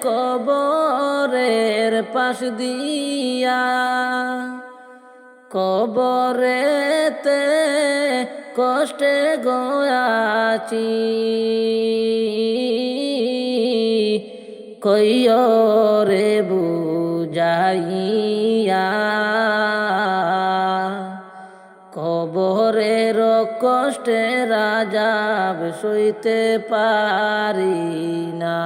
কবরের পাশ দিয়া, কবরেতে কষ্টে গয়াছি, কইরে বুঝাইয়া। কবরের কষ্টের আযাব সইতে পারি না,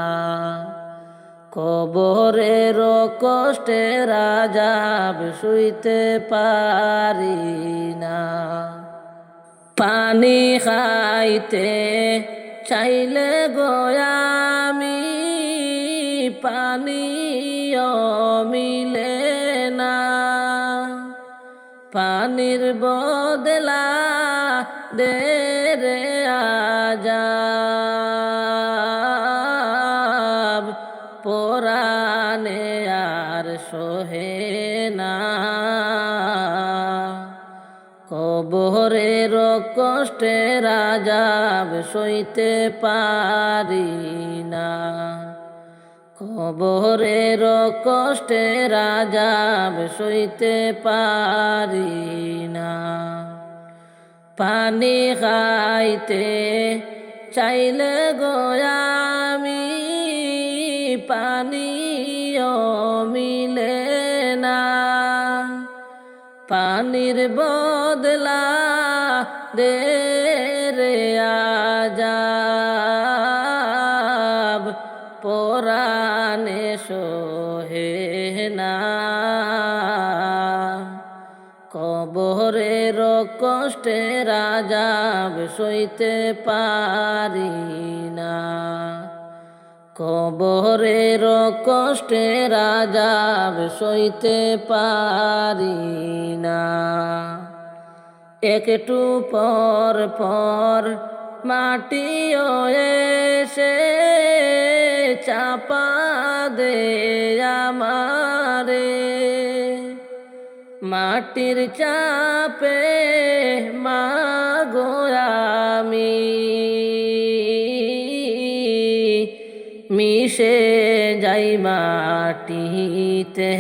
কবরের কষ্টে রাজাব শুইতে পারি না। পানি খাইতে চাইলে গোয়ামি পানিও মিলে না। পানির বদলা দে রে আজাব, পরাণে আর সহে না। কবরের কষ্টে রাজাব সইতে পারি না। কবরের কষ্টে রাজাব সইতে পারি না। পানি খাইতে চাইলে গোয়ামি পানিও মিলে না। পানির বদলা দে রে আজাব, পরাণে সহে না। কবরের কষ্টে রাজাব সইতে পারি না। কবরের কষ্টে রাজাব সইতে পারি না। একটু পর পর মাটিও এসে চাপা দে আমারে। মাটির চাপে মাগো আমি মিশে যাই মাটিতে।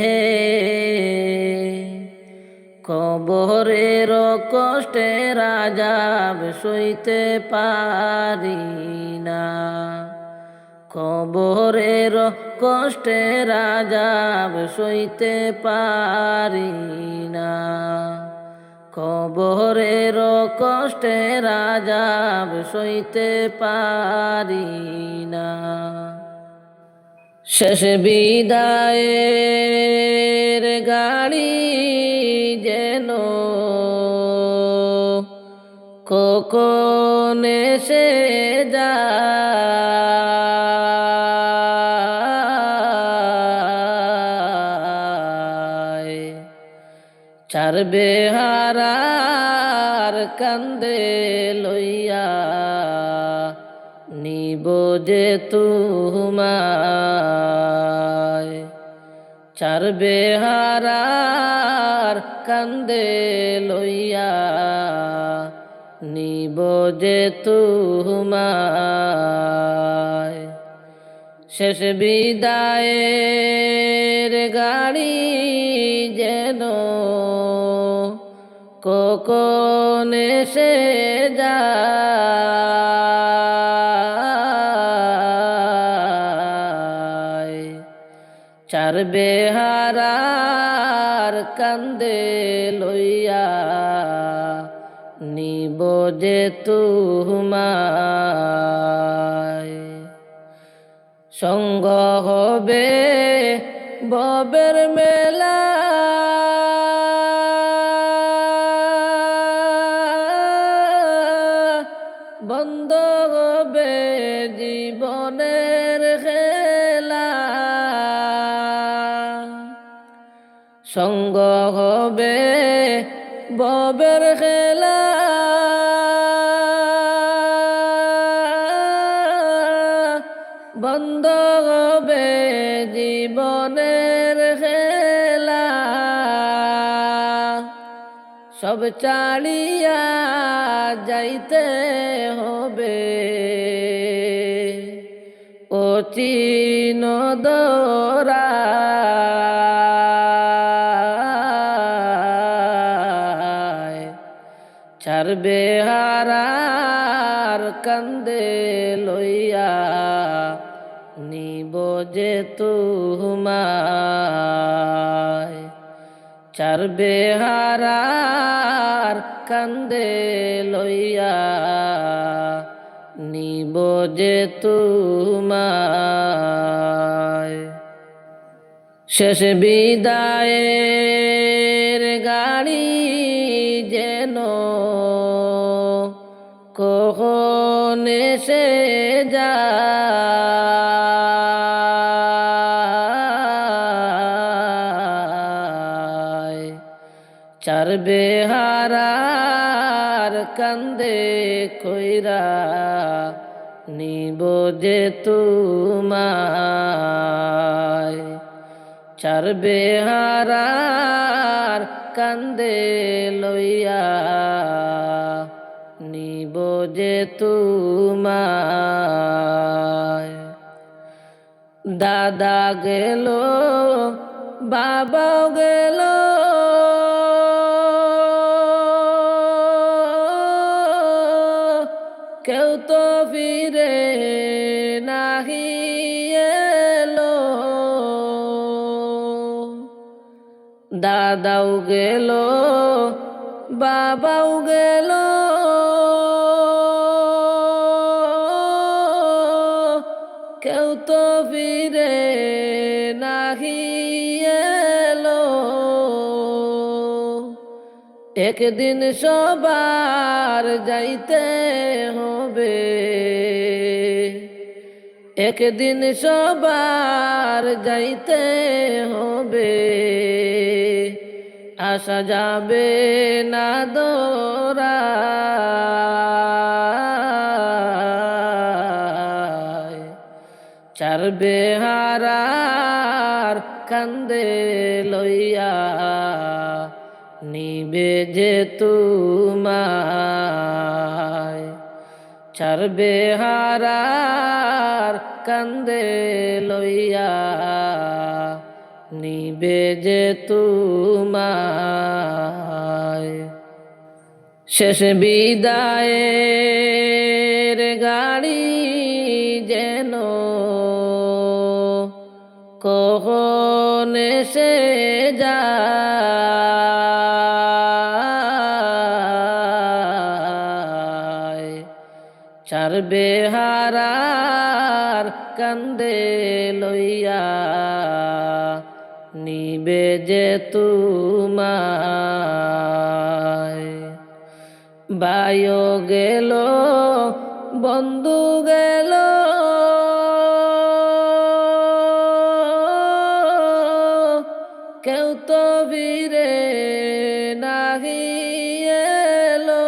কবরের কষ্টে রাজাব সইতে পারি না। কবরের কষ্টে রাজাব সইতে পারি না। কবরের কষ্টে রাজাব সইতে পারি না। শেষ বিদায়ের গাড়ি যেন কখন এসে যায়। চার বেহারার কান্দে লইয়া নিব যে তোমায়। চার বেহারার কান্দে লইয়া নিব যে তোমায়। শেষ বিদায়ের গাড়ি যেন কখন এসে যায়। চার বেহারার কান্দে লইয়া নিব যে তোমায়। সঙ্গ হবে ববের মেলা বন্ধ হবে জীবনের খেলা। সঙ্গ হবে ববের খেলা বন্ধ হবে জীবনের খেলা। সব ছাড়িয়া যাইতে হবে অচিন দরা। চার বেহারার কান্দে লইয়া নিব যে তোমায়। চার বেহারার কান্দে লইয়া নিব যে তোমায়। শেষ বিদায়ের গাড়ি যেন কখন এসে যায়, চার বেহারার কান্দে কইরা নিব যে তোমায়, চার বেহারার কান্দে লইয়া নিব যে তোমায়। দাদা গেল বাবাও গেল, কেউ তো ফিরে নাহি এলো, দাদাও গেল বাবাও গেল, কেউ তো ফিরে নাহি এলো। একদিন সবার যাইতে হবে, একদিন সবার যাইতে হবে, আসা যাবে না দৌড়ায়, চার বেহারার কান্দে লইয়া নিবে যে তোমায়, চার বেহারার কান্দে লইয়া নিবে যে তোমায়। শেষ বিদায়ের গাড়ি যেন কখন এসে যায়, চার বেহারার কান্দে লইয়া নিবে যে তোমায়। ভাইও গেল বন্ধু গেল, কেউ তো ফিরে নাহি এলো,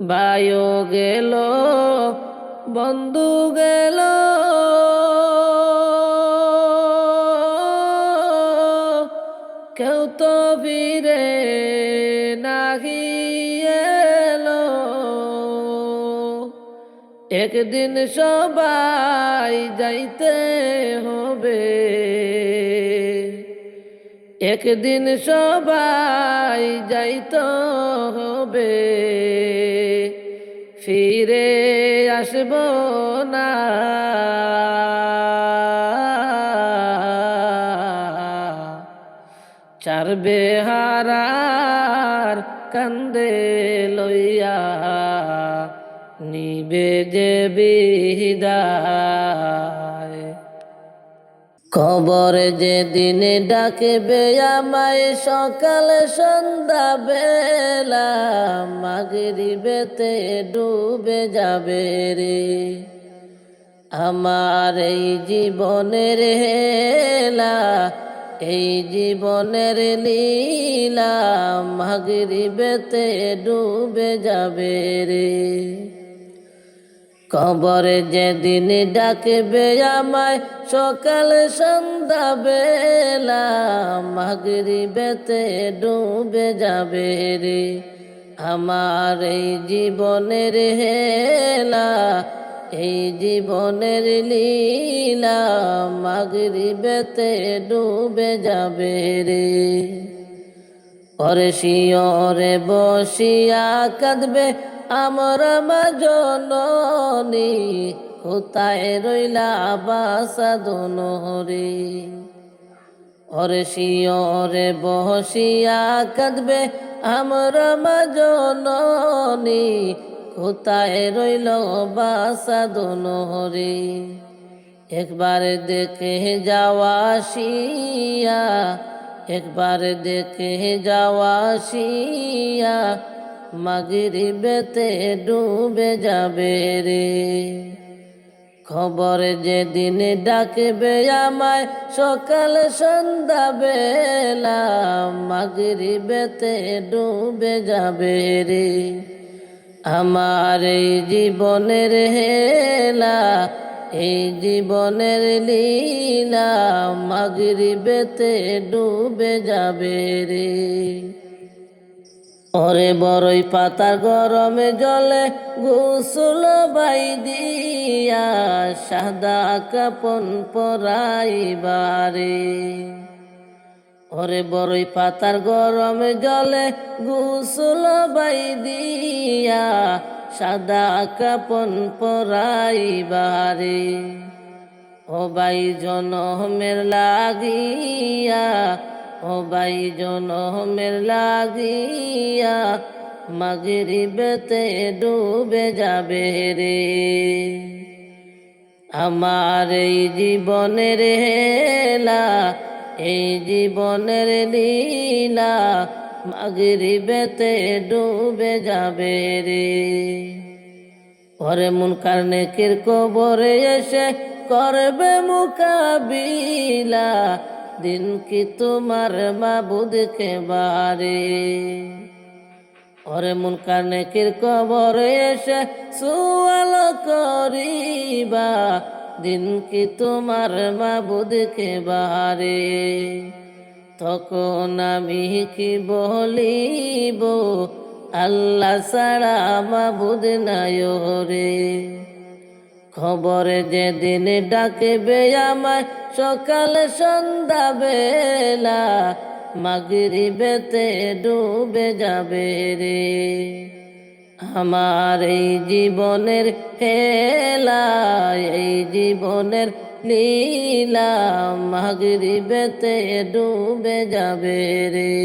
ভাইও গেল বন্ধু গেল, কেউ তো ফিরে নাহি এলো। একদিন সবাই যাইতে হবে, একদিন সবাই যাইতে হবে, ফিরে আসব না, চার বেহারার কান্দে লইয়া নিবে যে বিদায়। কবর যে দিনে ডাকবে আমায় সকাল সন্ধ্যা বেলা, মাগরিবেতে ডুবে যাবে রে আমার এই জীবনের হেলা, এই জীবনের লীলা, মাগরিবেতে ডুবে যাবে রে। কবরে যেদিন ডাকবে আমায় সকাল সন্ধ্যা বেলা, মাগরিবেতে ডুবে যাবে রে আমার এই জীবনের হেলা, এই জীবনের লীলা, মাগরিবেতে ডুবে যাবে রে। পরে শিয়রে বসিয়া কাঁদবে আমার মা জননী, কোথায় রইলা বাসা দনরে। পরে শিয়রে বসিয়া কাঁদবে আমার মা জননী, কোথায় রইল বাসা দনরে। একবার দেখে যাওয়া শিয়া, একবার দেখে যাওয়া শিয়া, মাগরিবেতে ডুবে যাবে রে। খবর যেদিন ডাকবে আমায় সকাল সন্ধ্যা বেলা, মাগরিবেতে ডুবে যাবে রে। আমার এই জীবনের হেলা, এই জীবনের লীলা, মাগরিবেতে ডুবে যাবে রে। ওরে বড়ই পাতার গরমে জলে গোসল বাই দিয়া, সাদা কাপন পরাইবারে। ওরে বড়ই পাতার গরমে জলে গোসল বাই দিয়া, সাদা কাপন পরাইবারে। ও ভাই জনমের লাগিয়া, ও ভাই জনমের লাগিয়া, মাগরিবেতে ডুবে যাবে রে। আমার এই জীবনের হেলা, এই জীবনের লীলা, মাগরিবেতে ডুবে যাবে রে। ওরে মুনকার নেকির কবরে এসে করবে মুকাবিলা, দিন কি তোমার মাবুদকে বারে। ওরে মুনকার নেকির কবরে এসে সুয়াল করিবা, দিন কি তোমার মাবুদকে বারে। তখন আমি কি বলিব, আল্লাহ ছাড়া মাবুদ নাই রে। খবরে যেদিন ডাকবে আমায় সকাল সন্ধ্যা বেলা, মাগরিবেতে ডুবে যাবে রে। আমার এই জীবনের হেলা, এই জীবনের লীলা, মাগরিবেতে ডুবে যাবে রে।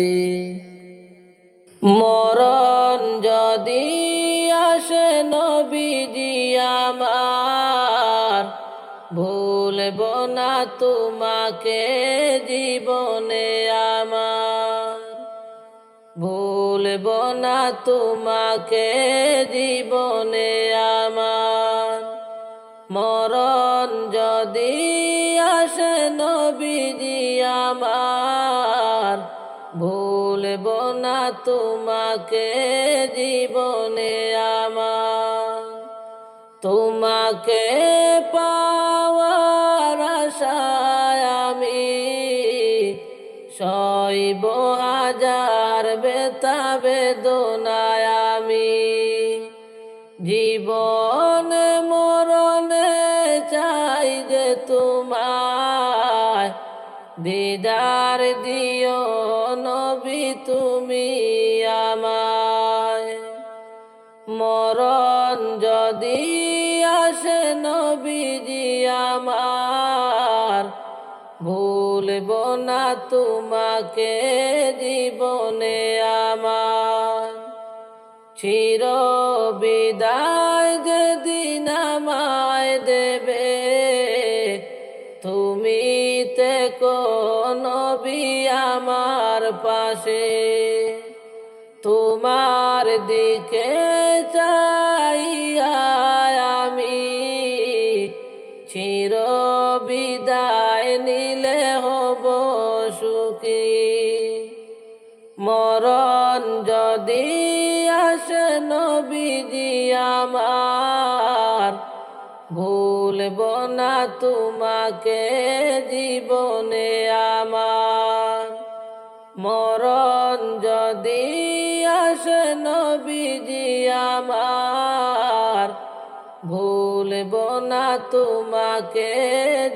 মরণ যদি আসে নবীজি আমার, ভুলব না তোমাকে জীবনে আমার, ভুলব না তোমাকে জীবনে আমার। মরণ যদি আসে নবীজি আমার, ভুলব না তোমাকে জীবনে আমার। তোমাকে পাওয়ার আশায় আমি সইব হাজার ব্যথা বেদনায় আমি। জীবনে মরণে চাই যে তোমায়, দিদার দিও নবী তুমি আমায়। মরণ যদি আসে নবীজি আমার, ভুলব না তোমাকে জীবনে আমার। চির বিদায় যেদিন আমায় দেবে, তুমি থেকো নবী আমার পাশে। তোমার দিকে চাইয়া আমি চির বিদায় নিলে হব সুখী। মরণ যদি আসে নবীজি আমার, ভুলব না তোমাকে জীবনে আমার। মরণ যদি আসে নবীজি আমার, ভুলব না তোমাকে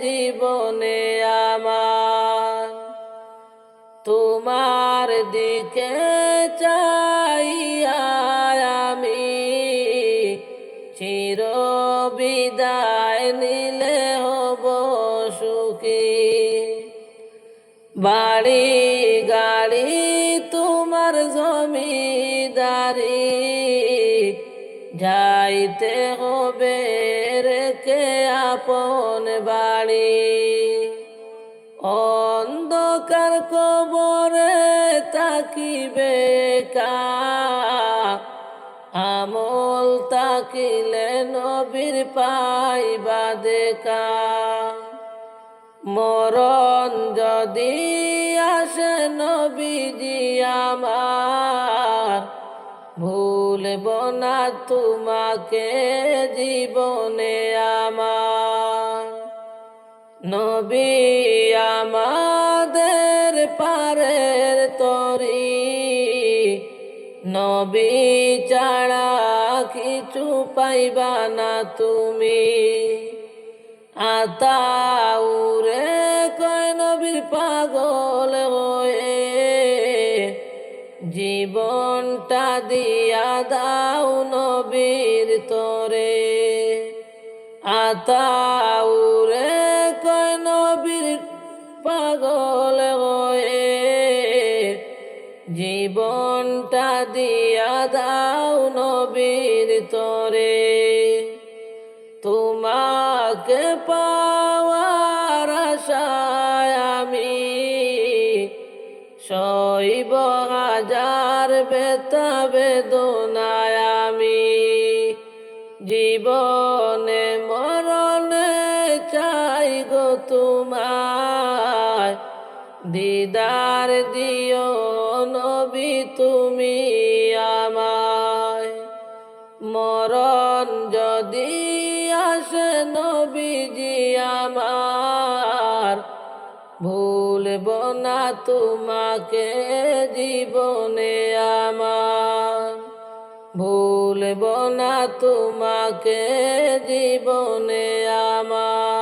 জীবনে আমার। তোমার দিকে চাইয়া আমি চির বিদায় নিলে হব সুখী। বাড়ি গাড়ি তোমার জমিদারি, যাইতে হবে রেখে আপন বাড়ি। অন্ধকার কবরে তাকিবে কা, আমল তাকিলে নবীর পাইবা দেখা। মরণ যদি আসে নবীজি আমার, ভুলব না তোমাকে জীবনে আমার। নবী আমাদের পারের তরি, নবী ছাড়া কিছু পাইবা না তুমি। আতাউরে কয় নবীর পাগল হয়ে, জীবনটা দিয়া দাও নবীর তরে। আতাউরে কয় নবীর পাগল হয়ে, জীবনটা দিয়া দাও নবীর তরে। তোমাকে পাওয়ার আশায় আমি সইব হাজার ব্যথা বেদনায় আমি। জীবনে মরণে চাই গো তোমায়, দিদার দিও নবী তুমি আমায়। মরণ যদি আসে নবীজি আমার, ভুলব না তোমাকে জীবনে আমার। ভুলব না তোমাকে জীবনে আমার।